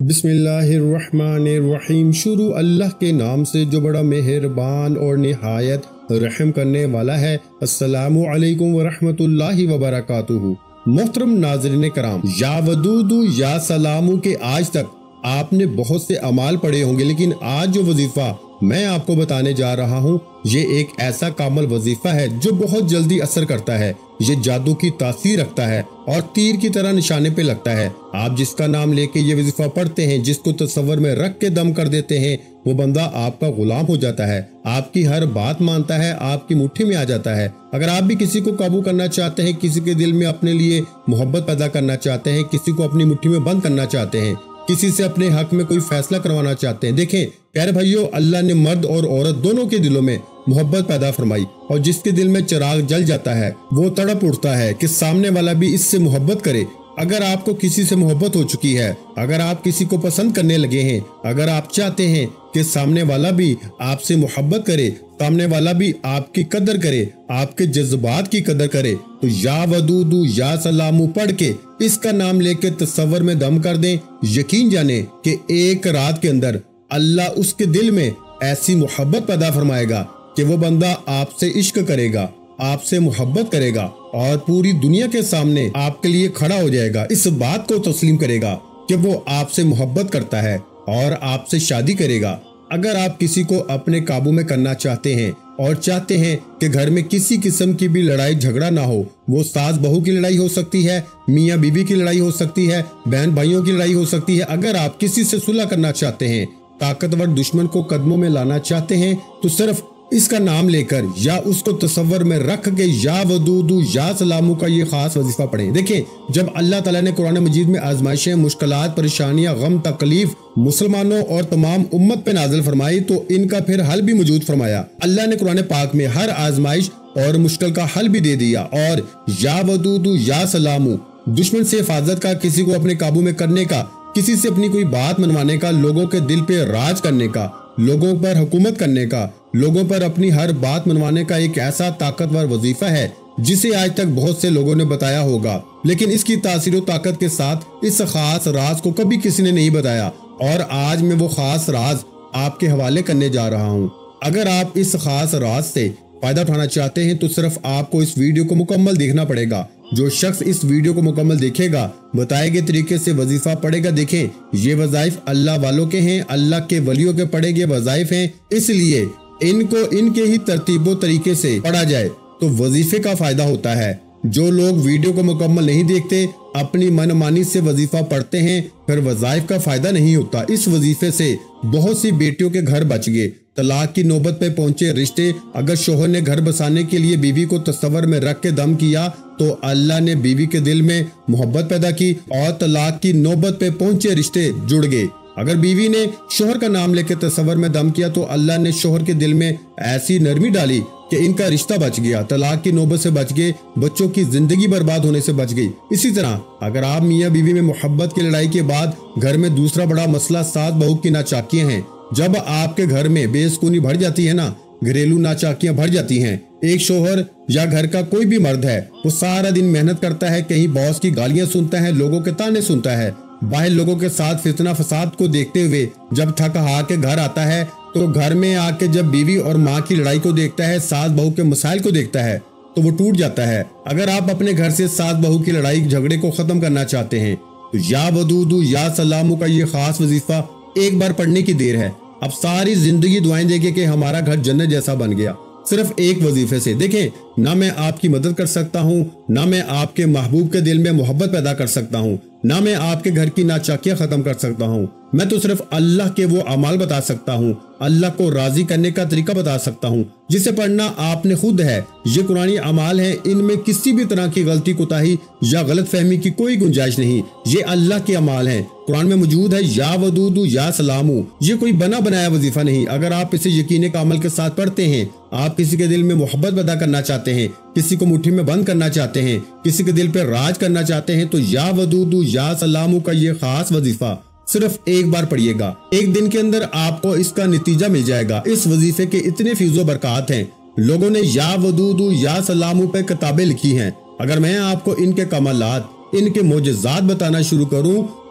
بسم اللہ الرحمن الرحیم۔ شروع اللہ کے نام سے جو بڑا مہربان اور نہایت رحم کرنے والا ہے۔ السلام علیکم ورحمۃ اللہ وبرکاتہ۔ محترم ناظرین کرام، یا ودودو یا سلامو کے آج تک آپ نے بہت سے اعمال پڑھے ہوں گے، لیکن آج جو وظیفہ میں آپ کو بتانے جا رہا ہوں یہ ایک ایسا کامل وظیفہ ہے جو بہت جلدی اثر کرتا ہے۔ یہ جادو کی تاثیر رکھتا ہے اور تیر کی طرح نشانے پہ لگتا ہے۔ آپ جس کا نام لے کے یہ وظیفہ پڑھتے ہیں، جس کو تصور میں رکھ کے دم کر دیتے ہیں، وہ بندہ آپ کا غلام ہو جاتا ہے، آپ کی ہر بات مانتا ہے، آپ کی مٹھی میں آ جاتا ہے۔ اگر آپ بھی کسی کو قابو کرنا چاہتے ہیں، کسی کے دل میں اپنے لیے محبت پیدا کرنا چاہتے ہیں، کسی کو اپنی مٹھی میں بند کرنا چاہتے ہیں، کسی سے اپنے حق میں کوئی فیصلہ کروانا چاہتے ہیں، دیکھیں پیارے بھائیوں، اللہ نے مرد اور عورت دونوں کے دلوں میں محبت پیدا فرمائی، اور جس کے دل میں چراغ جل جاتا ہے وہ تڑپ اٹھتا ہے کہ سامنے والا بھی اس سے محبت کرے۔ اگر آپ کو کسی سے محبت ہو چکی ہے، اگر آپ کسی کو پسند کرنے لگے ہیں، اگر آپ چاہتے ہیں کہ سامنے والا بھی آپ سے محبت کرے، سامنے والا بھی آپ کی قدر کرے، آپ کے جذبات کی قدر کرے، تو یا ودودو یا سلامو پڑھ کے اس کا نام لے کے تصور میں دم کر دیں۔ یقین جانیں کہ ایک رات کے اندر اللہ اس کے دل میں ایسی محبت پیدا فرمائے گا کہ وہ بندہ آپ سے عشق کرے گا، آپ سے محبت کرے گا، اور پوری دنیا کے سامنے آپ کے لیے کھڑا ہو جائے گا، اس بات کو تسلیم کرے گا کہ وہ آپ سے محبت کرتا ہے اور آپ سے شادی کرے گا۔ اگر آپ کسی کو اپنے قابو میں کرنا چاہتے ہیں اور چاہتے ہیں کہ گھر میں کسی قسم کی بھی لڑائی جھگڑا نہ ہو، وہ ساس بہو کی لڑائی ہو سکتی ہے، میاں بیوی کی لڑائی ہو سکتی ہے، بہن بھائیوں کی لڑائی ہو سکتی ہے، اگر آپ کسی سے صلح کرنا چاہتے ہیں، طاقتور دشمن کو قدموں میں لانا چاہتے ہیں، تو صرف اس کا نام لے کر یا اس کو تصور میں رکھ کے یا ودودو یا سلامو کا یہ خاص وظیفہ پڑھیں۔ دیکھیں، جب اللہ تعالیٰ نے قرآن مجید میں آزمائشیں، مشکلات، پریشانیاں، غم، تکلیف مسلمانوں اور تمام امت پہ نازل فرمائی تو ان کا پھر حل بھی موجود فرمایا۔ اللہ نے قرآن پاک میں ہر آزمائش اور مشکل کا حل بھی دے دیا، اور یا ودودو یا سلامو دشمن سے حفاظت کا، کسی کو اپنے قابو میں کرنے کا، کسی سے اپنی کوئی بات منوانے کا، لوگوں کے دل پہ راج کرنے کا، لوگوں پر حکومت کرنے کا، لوگوں پر اپنی ہر بات منوانے کا ایک ایسا طاقتور وظیفہ ہے جسے آج تک بہت سے لوگوں نے بتایا ہوگا، لیکن اس کی تاثیر و طاقت کے ساتھ اس خاص راز کو کبھی کسی نے نہیں بتایا، اور آج میں وہ خاص راز آپ کے حوالے کرنے جا رہا ہوں۔ اگر آپ اس خاص راز سے فائدہ اٹھانا چاہتے ہیں تو صرف آپ کو اس ویڈیو کو مکمل دیکھنا پڑے گا۔ جو شخص اس ویڈیو کو مکمل دیکھے گا، بتائے گئے طریقے سے وظیفہ پڑھے گا، دیکھیں یہ وظائف اللہ والوں کے ہیں، اللہ کے ولیوں کے پڑھے گئے وظائف ہیں، اس لیے ان کو ان کے ہی ترتیب و طریقے سے پڑھا جائے تو وظیفے کا فائدہ ہوتا ہے۔ جو لوگ ویڈیو کو مکمل نہیں دیکھتے، اپنی من مانی سے وظیفہ پڑھتے ہیں، پھر وظائف کا فائدہ نہیں ہوتا۔ اس وظیفے سے بہت سی بیٹیوں کے گھر بچ گئے، طلاق کی نوبت پہ پہنچے رشتے۔ اگر شوہر نے گھر بسانے کے لیے بیوی کو تصور میں رکھ کے دم کیا تو اللہ نے بیوی کے دل میں محبت پیدا کی اور طلاق کی نوبت پہ پہنچے رشتے جڑ گئے۔ اگر بیوی نے شوہر کا نام لے کے تصور میں دم کیا تو اللہ نے شوہر کے دل میں ایسی نرمی ڈالی کہ ان کا رشتہ بچ گیا، طلاق کی نوبت سے بچ گئے، بچوں کی زندگی برباد ہونے سے بچ گئی۔ اسی طرح اگر آپ میاں بیوی میں محبت کی لڑائی کے بعد گھر میں دوسرا بڑا مسئلہ ساس بہو کی ناچاکیاں ہیں، جب آپ کے گھر میں بے سکونی بڑھ جاتی ہے نا، گھریلو ناچاکیاں بڑھ جاتی ہیں، ایک شوہر یا گھر کا کوئی بھی مرد ہے وہ سارا دن محنت کرتا ہے، کہیں باس کی گالیاں سنتا ہے، لوگوں کے تانے سنتا ہے، باہر لوگوں کے ساتھ فتنہ فساد کو دیکھتے ہوئے جب تھک ہار کے گھر آتا ہے تو گھر میں آ کے جب بیوی اور ماں کی لڑائی کو دیکھتا ہے، ساس بہو کے مسائل کو دیکھتا ہے تو وہ ٹوٹ جاتا ہے۔ اگر آپ اپنے گھر سے ساس بہو کی لڑائی جھگڑے کو ختم کرنا چاہتے ہیں تو یا ودودو یا سلامو کا یہ خاص وظیفہ ایک بار پڑھنے کی دیر ہے، اب ساری زندگی دعائیں دے گے کہ ہمارا گھر جنت جیسا بن گیا، صرف ایک وظیفے سے۔ دیکھیں، نہ میں آپ کی مدد کر سکتا ہوں، نہ میں آپ کے محبوب کے دل میں محبت پیدا کر سکتا ہوں، نہ میں آپ کے گھر کی ناچاکیاں ختم کر سکتا ہوں، میں تو صرف اللہ کے وہ اعمال بتا سکتا ہوں، اللہ کو راضی کرنے کا طریقہ بتا سکتا ہوں، جسے پڑھنا آپ نے خود ہے۔ یہ قرآنی اعمال ہیں، ان میں کسی بھی طرح کی غلطی کوتاہی یا غلط فہمی کی کوئی گنجائش نہیں، یہ اللہ کے اعمال ہیں۔ قرآن میں موجود ہے یا ودودو یا سلامو، یہ کوئی بنا بنایا وظیفہ نہیں۔ اگر آپ اسے یقین کا عمل کے ساتھ پڑھتے ہیں، آپ کسی کے دل میں محبت پیدا کرنا چاہتے ہیں، کسی کو مٹھی میں بند کرنا چاہتے ہیں، کسی کے دل پہ راج کرنا چاہتے ہیں، تو یا ودودو یا سلامو کا یہ خاص وظیفہ صرف ایک بار پڑھیے گا، ایک دن کے اندر آپ کو اس کا نتیجہ مل جائے گا۔ اس وظیفے کے اتنے فیض و برکات ہیں، لوگوں نے یا ودودو یا سلامو پہ کتابیں لکھی ہیں۔ اگر میں آپ کو ان کے کمالات، ان کے معجزات بتانا شروع کروں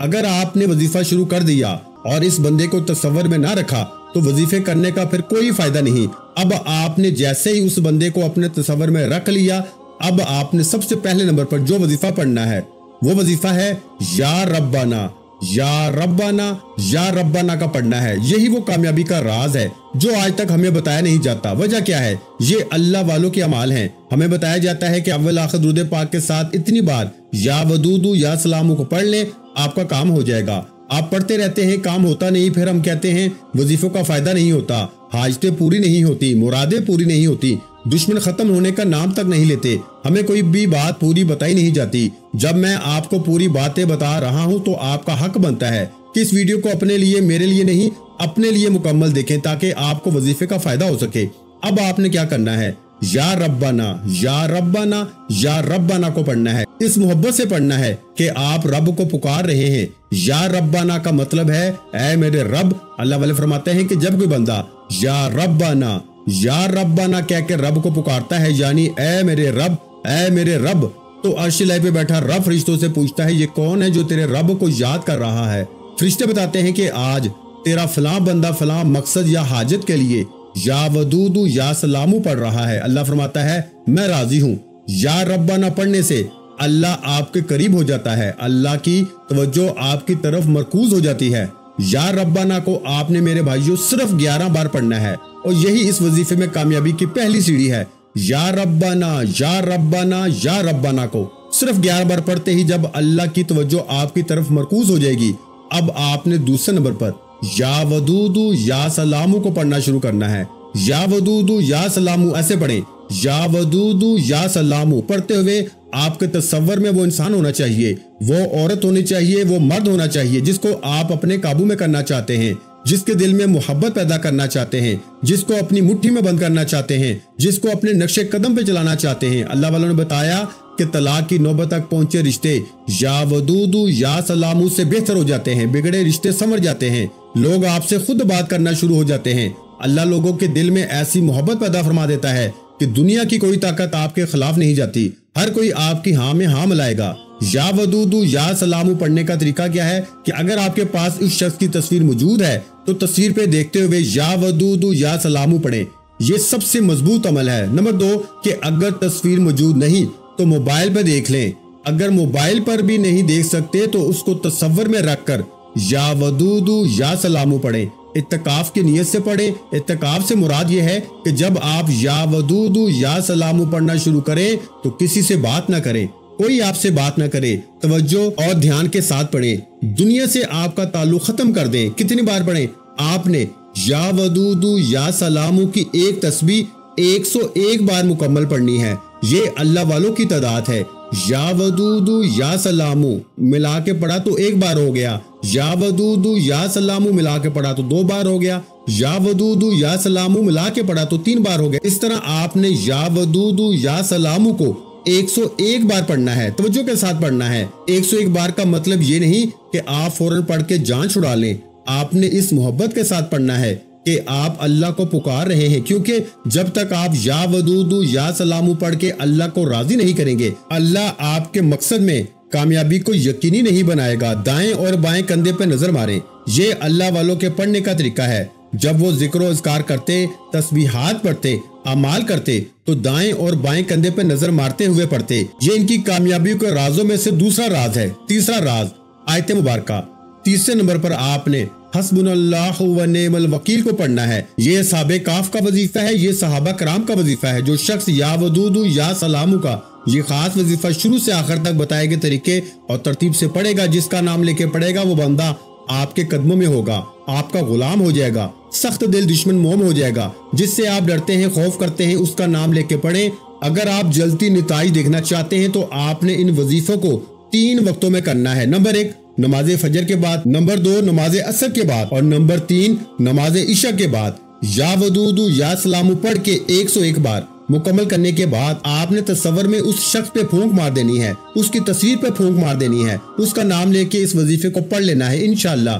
اگر آپ نے وظیفہ شروع کر دیا اور اس بندے کو تصور میں نہ رکھا تو وظیفے کرنے کا پھر کوئی فائدہ نہیں۔ اب آپ نے جیسے ہی اس بندے کو اپنے تصور میں رکھ لیا، اب آپ نے سب سے پہلے نمبر پر جو وظیفہ پڑھنا ہے وہ وظیفہ ہے یا ربنا، یا ربنا، یا ربنا کا پڑھنا ہے۔ یہی وہ کامیابی کا راز ہے جو آج تک ہمیں بتایا نہیں جاتا۔ وجہ کیا ہے؟ یہ اللہ والوں کے اعمال ہیں۔ ہمیں بتایا جاتا ہے کہ اول آخر درود پاک کے ساتھ اتنی بار یا ودودو یا سلامو کو پڑھ لیں، آپ کا کام ہو جائے گا۔ آپ پڑھتے رہتے ہیں، کام ہوتا نہیں، پھر ہم کہتے ہیں وظیفوں کا فائدہ نہیں ہوتا، حاجتیں پوری نہیں ہوتی، مرادیں پوری نہیں ہوتی، دشمن ختم ہونے کا نام تک نہیں لیتے، ہمیں کوئی بھی بات پوری بتائی نہیں جاتی۔ جب میں آپ کو پوری باتیں بتا رہا ہوں تو آپ کا حق بنتا ہے کہ اس ویڈیو کو اپنے لیے، میرے لیے نہیں، اپنے لیے مکمل دیکھیں تاکہ آپ کو وظیفے کا فائدہ ہو سکے۔ اب آپ نے کیا کرنا ہے؟ یا ربنا، یا ربنا، یا ربنا کو پڑھنا ہے۔ اس محبت سے پڑھنا ہے کہ آپ رب کو پکار رہے ہیں۔ یا ربنا کا مطلب ہے اے میرے رب۔ اللہ والے فرماتے ہیں کہ جب کوئی بندہ یا ربنا، یا ربنا کہہ کے رب کو پکارتا ہے، یعنی اے میرے رب، اے میرے رب، تو عرش الہی پہ بیٹھا رب فرشتوں سے پوچھتا ہے یہ کون ہے جو تیرے رب کو یاد کر رہا ہے؟ فرشتے بتاتے ہیں کہ آج تیرا فلاں بندہ فلاں مقصد یا حاجت کے لیے یا ودودو یا سلامو پڑھ رہا ہے۔ اللہ فرماتا ہے میں راضی ہوں۔ یا ربنا پڑھنے سے اللہ آپ کے قریب ہو جاتا ہے، اللہ کی توجہ آپ کی طرف مرکوز ہو جاتی ہے۔ یا ربنا کو آپ نے میرے بھائیوں صرف 11 بار پڑھنا ہے اور یہی اس وظیفے میں کامیابی کی پہلی سیڑھی ہے۔ یا ربنا، یا ربنا، یا ربنا کو صرف 11 بار پڑھتے ہی جب اللہ کی توجہ آپ کی طرف مرکوز ہو جائے گی، اب آپ نے دوسرے نمبر پر یا ودودو یا سلامو کو پڑھنا شروع کرنا ہے۔ یا ودودو یا سلامو ایسے پڑھیں، یا ودودو یا سلامو پڑھتے ہوئے آپ کے تصور میں وہ انسان ہونا چاہیے، وہ عورت ہونی چاہیے، وہ مرد ہونا چاہیے جس کو آپ اپنے قابو میں کرنا چاہتے ہیں، جس کے دل میں محبت پیدا کرنا چاہتے ہیں، جس کو اپنی مٹھی میں بند کرنا چاہتے ہیں، جس کو اپنے نقش قدم پہ چلانا چاہتے ہیں۔ اللہ والوں نے بتایا کہ طلاق کی نوبت تک پہنچے رشتے یا ودودو یا سلامو سے بہتر ہو جاتے ہیں، بگڑے رشتے سنور جاتے ہیں، لوگ آپ سے خود بات کرنا شروع ہو جاتے ہیں۔ اللہ لوگوں کے دل میں ایسی محبت پیدا فرما دیتا ہے کہ دنیا کی کوئی طاقت آپ کے خلاف نہیں جاتی، ہر کوئی آپ کی ہاں میں ہاں ملائے گا۔ یا ودودو یا سلامو پڑھنے کا طریقہ کیا ہے کہ اگر آپ کے پاس اس شخص کی تصویر موجود ہے تو تصویر پہ دیکھتے ہوئے یا ودودو یا سلامو پڑھیں، یہ سب سے مضبوط عمل ہے۔ نمبر 2 کہ اگر تصویر موجود نہیں تو موبائل پہ دیکھ لیں، اگر موبائل پر بھی نہیں دیکھ سکتے تو اس کو تصور میں رکھ کر یا ودودو یا سلامو پڑھیں۔ اتقاف کی نیت سے پڑھیں۔ اتقاف سے مراد یہ ہے کہ جب آپ یا ودودو یا سلامو پڑھنا شروع کریں تو کسی سے بات نہ کریں، کوئی آپ سے بات نہ کرے، توجہ اور دھیان کے ساتھ پڑھیں، دنیا سے آپ کا تعلق ختم کر دیں۔ کتنی بار پڑھیں؟ آپ نے یا ودودو یا سلامو کی ایک تسبیح 101 بار مکمل پڑھنی ہے۔ یہ اللہ والوں کی تعداد ہے۔ یا ودودو یا سلامو ملا کے پڑھا تو 1 بار ہو گیا، یا ودودو یا سلامو ملا کے پڑھا تو 2 بار ہو گیا، یا ودودو یا سلامو ملا کے پڑھا تو 3 بار ہو گیا۔ اس طرح آپ نے یا ودودو یا سلامو کو 101 بار پڑھنا ہے، توجہ کے ساتھ پڑھنا ہے۔ 101 بار کا مطلب یہ نہیں کہ آپ فوراً پڑھ کے جان چھڑا لیں، آپ نے اس محبت کے ساتھ پڑھنا ہے کہ آپ اللہ کو پکار رہے ہیں، کیونکہ جب تک آپ یا ودودو یا سلامو پڑھ کے اللہ کو راضی نہیں کریں گے، اللہ آپ کے مقصد میں کامیابی کو یقینی نہیں بنائے گا۔ دائیں اور بائیں کندھے پہ نظر ماریں، یہ اللہ والوں کے پڑھنے کا طریقہ ہے۔ جب وہ ذکر و اذکار کرتے، تسبیحات پڑھتے، اعمال کرتے تو دائیں اور بائیں کندھے پہ نظر مارتے ہوئے پڑھتے۔ یہ ان کی کامیابی کے رازوں میں سے دوسرا راز ہے۔ تیسرا راز آیت مبارکہ، تیسرے نمبر پر آپ نے حسبنا اللہ و نعم الوکیل کو پڑھنا ہے۔ یہ اصحاب کہف کا وظیفہ ہے، یہ صحابہ کرام کا وظیفہ ہے۔ جو شخص یا ودودو یا سلامو کا یہ خاص وظیفہ شروع سے آخر تک بتائے گئے طریقے اور ترتیب سے پڑھے گا، جس کا نام لے کے پڑھے گا، وہ بندہ آپ کے قدموں میں ہوگا، آپ کا غلام ہو جائے گا، سخت دل دشمن موم ہو جائے گا، جس سے آپ ڈرتے ہیں، خوف کرتے ہیں، اس کا نام لے کے پڑھیں۔ اگر آپ جلدی نتائج دیکھنا چاہتے ہیں تو آپ نے ان وظیفوں کو 3 وقتوں میں کرنا ہے۔ نمبر 1 نماز فجر کے بعد، نمبر 2 نماز عصر کے بعد، اور نمبر 3 نماز عشاء کے بعد۔ یا ودودو یا سلامو پڑھ کے 101 بار مکمل کرنے کے بعد آپ نے تصور میں اس شخص پہ پھونک مار دینی ہے، اس کی تصویر پہ پھونک مار دینی ہے، اس کا نام لے کے اس وظیفے کو پڑھ لینا ہے۔ انشاءاللہ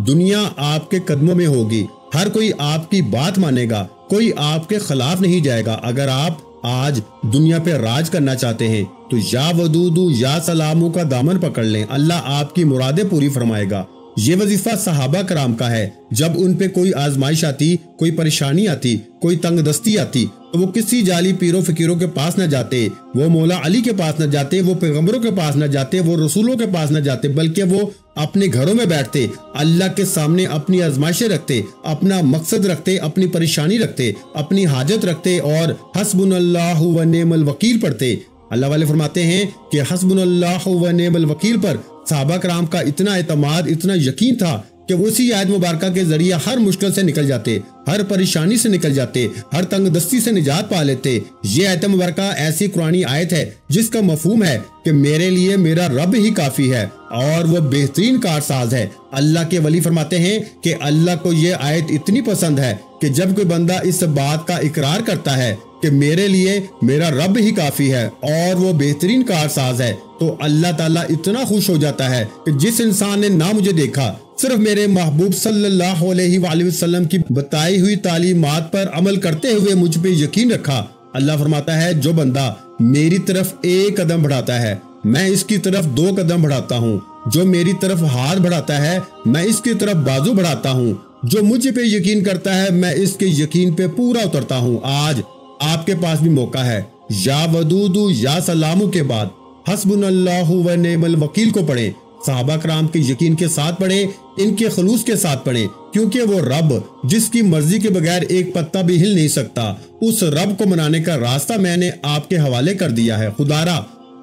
دنیا آپ کے قدموں میں ہوگی، ہر کوئی آپ کی بات مانے گا، کوئی آپ کے خلاف نہیں جائے گا۔ اگر آپ آج دنیا پہ راج کرنا چاہتے ہیں تو یا ودودو یا سلامو کا دامن پکڑ لیں، اللہ آپ کی مرادیں پوری فرمائے گا۔ یہ وظیفہ صحابہ کرام کا ہے۔ جب ان پہ کوئی آزمائش آتی، کوئی پریشانی آتی، کوئی تنگ دستی آتی تو وہ کسی جعلی پیروں فقیروں کے پاس نہ جاتے، وہ مولا علی کے پاس نہ جاتے، وہ پیغمبروں کے پاس نہ جاتے، وہ رسولوں کے پاس نہ جاتے، بلکہ وہ اپنے گھروں میں بیٹھتے، اللہ کے سامنے اپنی آزمائشیں رکھتے، اپنا مقصد رکھتے، اپنی پریشانی رکھتے، اپنی حاجت رکھتے اور حسبنا اللہ و نعم الوکیل پڑھتے۔ اللہ والے فرماتے ہیں کہ حسبنا اللہ و نعم الوکیل پر صحابہ کرام کا اتنا اعتماد، اتنا یقین تھا کہ وہ اسی آیت مبارکہ کے ذریعے ہر مشکل سے نکل جاتے، ہر پریشانی سے نکل جاتے، ہر تنگ دستی سے نجات پا لیتے۔ یہ آیت مبارکہ ایسی قرآنی آیت ہے جس کا مفہوم ہے کہ میرے لیے میرا رب ہی کافی ہے اور وہ بہترین کارساز ہے۔ اللہ کے ولی فرماتے ہیں کہ اللہ کو یہ آیت اتنی پسند ہے کہ جب کوئی بندہ اس بات کا اقرار کرتا ہے کہ میرے لیے میرا رب ہی کافی ہے اور وہ بہترین کارساز ہے، تو اللہ تعالیٰ اتنا خوش ہو جاتا ہے کہ جس انسان نے نہ مجھے دیکھا، صرف میرے محبوب صلی اللہ علیہ وآلہ وسلم کی بتائی ہوئی تعلیمات پر عمل کرتے ہوئے مجھ پہ یقین رکھا، اللہ فرماتا ہے جو بندہ میری طرف ایک قدم بڑھاتا ہے میں اس کی طرف 2 قدم بڑھاتا ہوں، جو میری طرف ہاتھ بڑھاتا ہے میں اس کی طرف بازو بڑھاتا ہوں، جو مجھ پہ یقین کرتا ہے میں اس کے یقین پہ پورا اترتا ہوں۔ آج آپ کے پاس بھی موقع ہے، یا ودودو یا سلامو کے بعد حسبنا اللہ و نعم الوکیل کو پڑھیں، صحابہ کرام کے یقین کے ساتھ پڑھیں، ان کے خلوص کے ساتھ پڑھیں، کیونکہ وہ رب جس کی مرضی کے بغیر ایک پتہ بھی ہل نہیں سکتا، اس رب کو منانے کا راستہ میں نے آپ کے حوالے کر دیا ہے۔ خدارا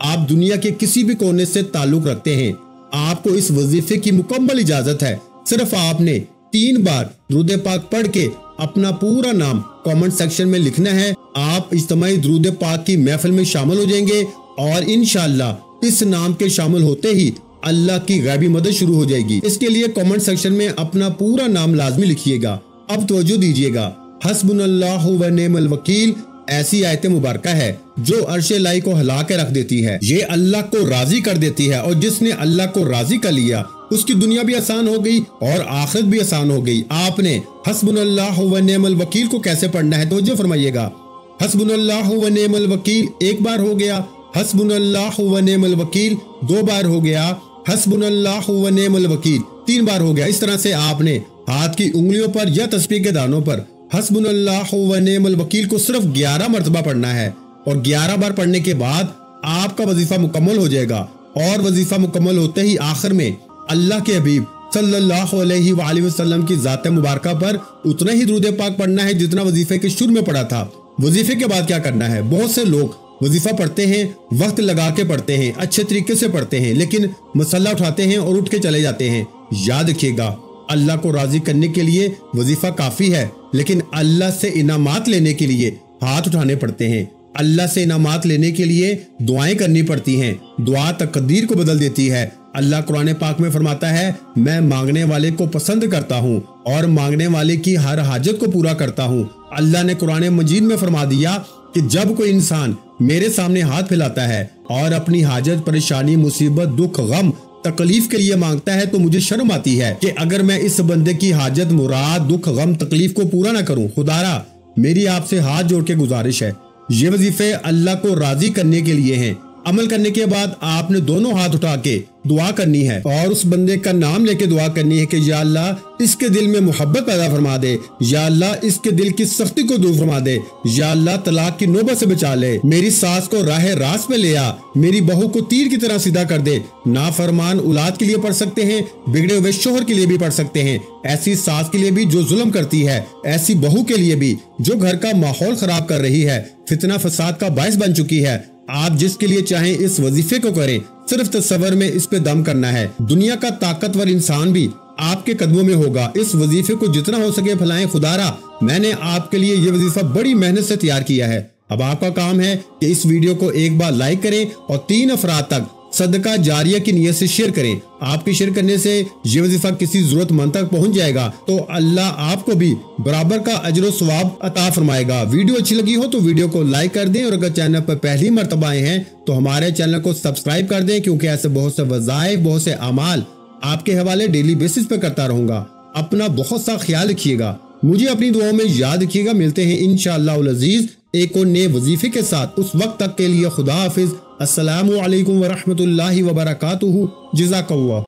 آپ دنیا کے کسی بھی کونے سے تعلق رکھتے ہیں، آپ کو اس وظیفے کی مکمل اجازت ہے، صرف آپ نے 3 بار درود پاک پڑھ کے اپنا پورا نام کامنٹ سیکشن میں لکھنا ہے۔ آپ اجتماعی درود پاک کی محفل میں شامل ہو جائیں گے اور انشاءاللہ اس نام کے شامل ہوتے ہی اللہ کی غیبی مدد شروع ہو جائے گی۔ اس کے لیے کامنٹ سیکشن میں اپنا پورا نام لازمی لکھیے گا۔ اب توجہ دیجیے گا، حسبنا اللہ و نعم الوکیل ایسی آیت مبارکہ ہے جو عرش الہی کو ہلا کے رکھ دیتی ہے، یہ اللہ کو راضی کر دیتی ہے، اور جس نے اللہ کو راضی کر لیا اس کی دنیا بھی آسان ہو گئی اور آخرت بھی آسان ہو گئی۔ آپ نے حسبنا اللہ و نعم الوکیل کو کیسے پڑھنا ہے توجہ فرمائیے گا۔ حسبنا اللہ و نعم الوکیل 1 بار ہو گیا، حسبنا اللہ و نعم الوکیل 2 بار ہو گیا، حسبنا اللہ و نعم الوکیل 3 بار ہو گیا۔ اس طرح سے آپ نے ہاتھ کی انگلیوں پر یا تسبیح کے دانوں پر حسبنا اللہ و نعم الوکیل کو صرف 11 مرتبہ پڑھنا ہے، اور 11 بار پڑھنے کے بعد آپ کا وظیفہ مکمل ہو جائے گا، اور وظیفہ مکمل ہوتے ہی آخر میں اللہ کے حبیب صلی اللہ علیہ وآلہ وسلم کی ذات مبارکہ پر اتنا ہی درود پاک پڑھنا ہے جتنا وظیفے کے شروع میں پڑھا تھا۔ وظیفے کے بعد کیا کرنا ہے؟ بہت سے لوگ وظیفہ پڑھتے ہیں، وقت لگا کے پڑھتے ہیں، اچھے طریقے سے پڑھتے ہیں، لیکن مصلی اٹھاتے ہیں اور اٹھ کے چلے جاتے ہیں۔ یاد رکھیے گا، اللہ کو راضی کرنے کے لیے وظیفہ کافی ہے، لیکن اللہ سے انعامات لینے کے لیے ہاتھ اٹھانے پڑتے ہیں، اللہ سے انعامات لینے کے لیے دعائیں کرنی پڑتی ہیں۔ دعا تقدیر کو بدل دیتی ہے۔ اللہ قرآن پاک میں فرماتا ہے میں مانگنے والے کو پسند کرتا ہوں اور مانگنے والے کی ہر حاجت کو پورا کرتا ہوں۔ اللہ نے قرآن مجید میں فرما دیا کہ جب کوئی انسان میرے سامنے ہاتھ پھیلاتا ہے اور اپنی حاجت، پریشانی، مصیبت، دکھ، غم، تکلیف کے لیے مانگتا ہے تو مجھے شرم آتی ہے کہ اگر میں اس بندے کی حاجت، مراد، دکھ، غم، تکلیف کو پورا نہ کروں۔ خدارا میری آپ سے ہاتھ جوڑ کے گزارش ہے، یہ وظیفے اللہ کو راضی کرنے کے لیے ہیں۔ عمل کرنے کے بعد آپ نے دونوں ہاتھ اٹھا کے دعا کرنی ہے اور اس بندے کا نام لے کے دعا کرنی ہے کہ یا اللہ اس کے دل میں محبت پیدا فرما دے، یا اللہ اس کے دل کی سختی کو دور فرما دے، یا اللہ طلاق کی نوبت سے بچا لے، میری ساس کو راہ راست پہ لے آ، میری بہو کو تیر کی طرح سیدھا کر دے۔ نافرمان اولاد کے لیے پڑھ سکتے ہیں، بگڑے ہوئے شوہر کے لیے بھی پڑھ سکتے ہیں، ایسی ساس کے لیے بھی جو ظلم کرتی ہے، ایسی بہو کے لیے بھی جو گھر کا ماحول خراب کر رہی ہے، فتنہ فساد کا باعث بن چکی ہے۔ آپ جس کے لیے چاہیں اس وظیفے کو کریں، صرف تصور میں اس پہ دم کرنا ہے۔ دنیا کا طاقتور انسان بھی آپ کے قدموں میں ہوگا۔ اس وظیفے کو جتنا ہو سکے پھیلائیں۔ خدارا میں نے آپ کے لیے یہ وظیفہ بڑی محنت سے تیار کیا ہے۔ اب آپ کا کام ہے کہ اس ویڈیو کو ایک بار لائک کریں اور 3 افراد تک صدقہ جاریہ کی نیت سے شیئر کریں۔ آپ کے شیئر کرنے سے یہ وظیفہ کسی ضرورت مند تک پہنچ جائے گا تو اللہ آپ کو بھی برابر کا اجر و ثواب عطا فرمائے گا۔ ویڈیو اچھی لگی ہو تو ویڈیو کو لائک کر دیں، اور اگر چینل پر پہلی مرتبہ آئے ہیں تو ہمارے چینل کو سبسکرائب کر دیں، کیونکہ ایسے بہت سے وظائف، بہت سے اعمال آپ کے حوالے ڈیلی بیسس پہ کرتا رہوں گا۔ اپنا بہت سا خیال رکھیے گا، مجھے اپنی دعاؤں میں یاد رکھیے گا۔ ملتے ہیں انشاءاللہ العزیز ایک اور نئے وظیفے کے ساتھ، اس وقت تک کے لیے خدا حافظ۔ السلام علیکم ورحمۃ اللہ وبرکاتہ۔ جزاک اللہ۔